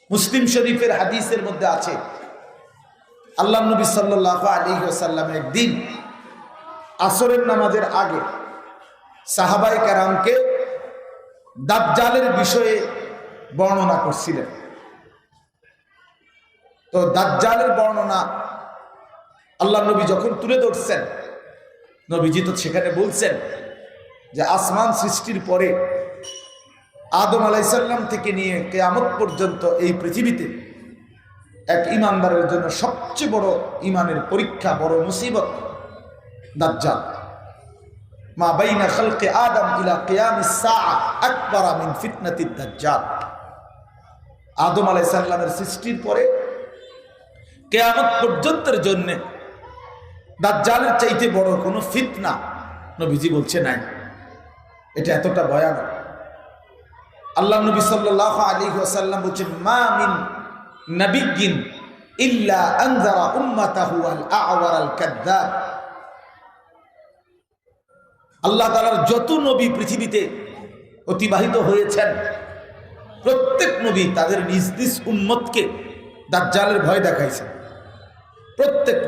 মুসলিম শরীফের হাদিসের মধ্যে আছে, আল্লাহ নবী সাল্লাল্লাহু আলাইহি ওয়াসাল্লাম একদিন আসরের নামাজের আগে সাহাবায়ে কেরামকে দাজ্জালের বিষয়ে বর্ণনা করছিলেন। তো দাজ্জালের বর্ণনা আল্লাহ নবী যখন তুলে ধরছেন, নবীজি তো সেখানে বলছেন যে আসমান সৃষ্টির পরে আদম আলাইহিস সালাম থেকে নিয়ে কিয়ামত পর্যন্ত এই পৃথিবীতে এক ঈমানদারের জন্য সবচেয়ে বড় ঈমানের পরীক্ষা, বড় মুসিবত দাজ্জাল। মা বাইনা খালকি আদম ইলা কিয়ামিস সাআ আকবার মিন ফিতনাতিদ দাজ্জাল। আদম আলাইহিস সালামের সৃষ্টির পরে কিয়ামত পর্যন্তের জন্য দাজ্জালের চাইতে বড় কোনো ফিতনা নবীজি বলছে নাই। এটা এতটা ভয়ানক। আল্লাহ নবী সাল্লাল্লাহু আলাইহি ওয়াসাল্লাম বলেন, মা মিন নাবিয়্যিন ইল্লা আনজারা উম্মাতাহু আল আ'ওয়ার আল কাযযাব। আল্লাহ তাআলার যত নবী পৃথিবীতে অতিবাহিত হয়েছেন, প্রত্যেক নবী তাদের নিজ নিজ উম্মতকে দাজ্জালের ভয় দেখাইছেন। প্রত্যেক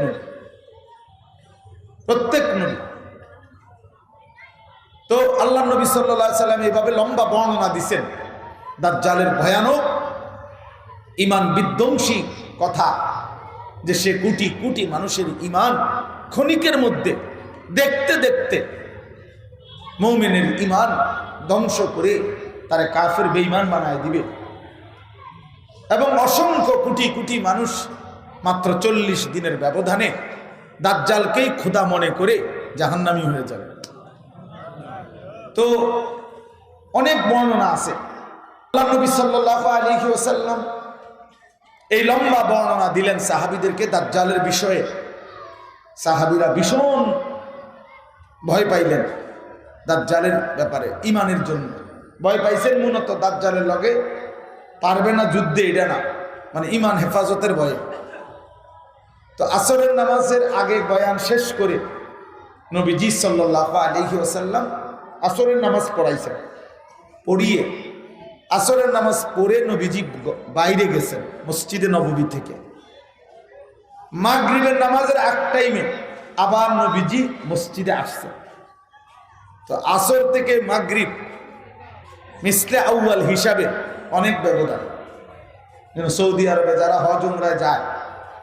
নবী। তো আল্লাহ নবী সাল্লাল্লাহু আলাইহি সাল্লাম এইভাবে লম্বা বর্ণনা দিচ্ছেন দাজ্জালের ভয়ানক ঈমান বিধ্বংসী কথা, যে সে কোটি কোটি মানুষের ঈমান ক্ষণিকের মধ্যে দেখতে দেখতে মুমিনের ঈমান ধ্বংস করে তারে কাফের বেঈমান বানায় দিবে, এবং অসংখ্য কোটি কোটি মানুষ মাত্র 40 দিনের ব্যবধানে দাজ্জালকেই খোদা মনে করে জাহান্নামী হয়ে যাবে। তো অনেক বর্ণনা আছে। আল্লাহ নবী সাল্লাল্লাহু আলাইহি ওয়াসাল্লাম এই লম্বা বর্ণনা দিলেন সাহাবীদেরকে দাজ্জালের বিষয়ে। সাহাবীরা ভীষণ ভয় পাইলেন দাজ্জালের ব্যাপারে, ঈমানের জন্য ভয় পাইছেন। মূলত দাজ্জালের লগে পারবে না যুদ্ধে, এটা না, মানে ঈমান হেফাজতের ভয়ে। তো আসরের নামাজের আগে বয়ান শেষ করে নবীজি সাল্লাল্লাহু আলাইহি ওয়াসাল্লাম আসরের নামাজ পড়াইছেন। পড়িয়ে আসরের নামাজ পড়ে নবীজি বাইরে গেছেন মসজিদে নববী থেকে। মাগরিবের নামাজের এক টাইমে আবার নবীজি মসজিদে আসছেন। তো আসর থেকে মাগরিব মিসলে আউয়াল হিসাবে অনেক ব্যবধান। সৌদি আরবে যারা হজ উমরায় যায়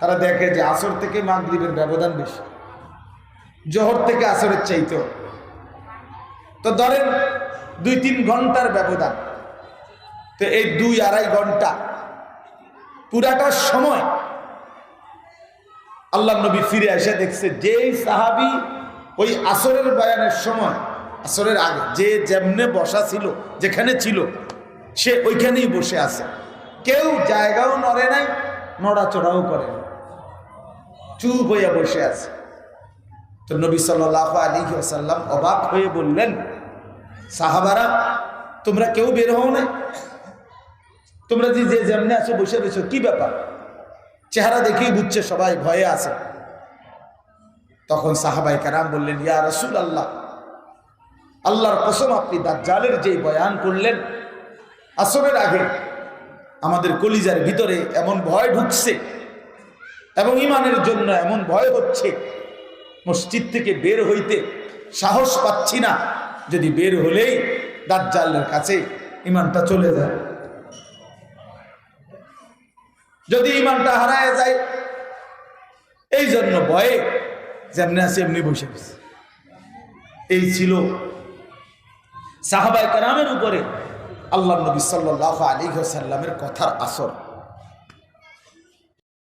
তারা দেখে যে আসর থেকে মাগরিবের ব্যবধান বেশি, জোহর থেকে আসরের চাইতেও। তো ধরেন 2-3 ঘন্টার ব্যবধান। তো এই 2-2.5 ঘন্টা পুরাটা সময় আল্লাহ নবী ফিরে এসে দেখছে যেই সাহাবী ওই আসরের বয়ানের সময়, আসরের আগে যে যেমনে বসা ছিল, যেখানে ছিল সে ওইখানেই বসে আছে। কেউ জায়গাও নড়ে নাই, নড়াচড়াও করে না, চুপ হইয়া বসে আছে। তো নবী সাল্লাল্লাহু আলাইহি ওয়াসাল্লাম অবাক হয়ে বললেন, সাহাবারা তোমরা কেউ বের হও না? তোমরা যে যেমনে আছো বসে রয়েছো, কি ব্যাপার? চেহারা দেখেই বুঝছে সবাই ভয়ে আছে। তখন সাহাবায়ে কেরাম বললেন, ইয়া রাসূলুল্লাহ, আল্লাহর কসম আপনি দাজ্জালের যে বয়ান করলেন আসরের আগে, আমাদের কলিজার ভিতরে এমন ভয় ঢুকছে এবং ঈমানের জন্য এমন ভয় হচ্ছে, মসজিদ থেকে বের হইতে সাহস পাচ্ছি না। যদি বের হলেই দাজ্জালের কাছে ঈমানটা চলে যায়, যদি ঈমানটা হারায় যায়, এই জন্য ভয়ে যেমনি আছে এমনি বসে গেছে। এই ছিল সাহাবায়ে কেরামের উপরে আল্লাহ নবী সাল্লাল্লাহু আলাইহি ওয়াসাল্লামের কথার আসর।